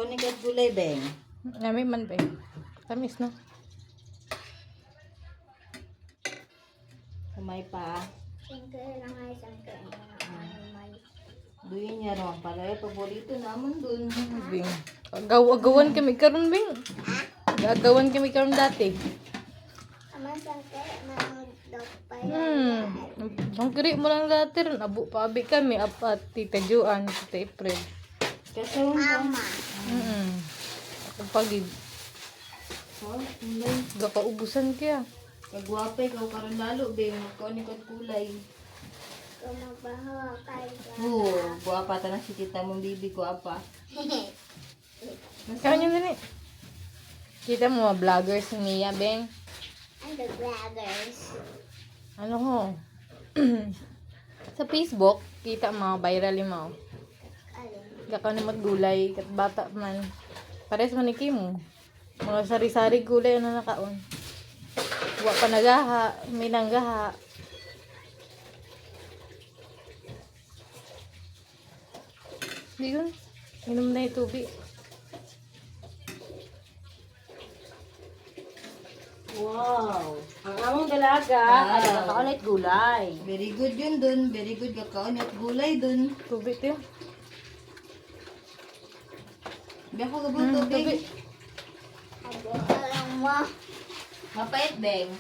Kakaon ni kat gulay, Beng. Nami man ba? Tamis no? Kamay pa. Sangkay lang ay sangkay. May. Duyin niya ron. Palay, paborito naman dun. Bing. Agawan kami karon Bing. Agawan kami karon dati. Ama sangkay manod daw pa Ang kiri mo lang dati ron. Abo pabi kami. Apat, Tita Juan, Tita April. Kasi yun pa. Mama. Ako pagid. Oh, kulay. Gakaubusan kaya. Kagwapay, ikaw karon lalo, Beng. Magkaon ni kat kulay. Kumabaho kay Oo, guwapa ta na si tita mong bibi, guwapa. Kaya nyo dali. Kita mo mga vloggers ni Mia, Beng. And the vloggers. Ano ho? Sa Facebook, kita mga viral yung mga. Alin? Gakaw ni maggulay, kat bata man. Pares man ni Kim. Mga sari-sari gulay ano nakaon. Wa pa nagaha, may nanggaha. Di yun. Inom na yung tubig. Wow! Ang among dalaga ay kakaon at gulay. Very good yun dun. Very good. Kakaon at gulay dun. Tubig to yun. Biya ko gabang tubig. Tubig. Abo lang mo. Mapait, Beng.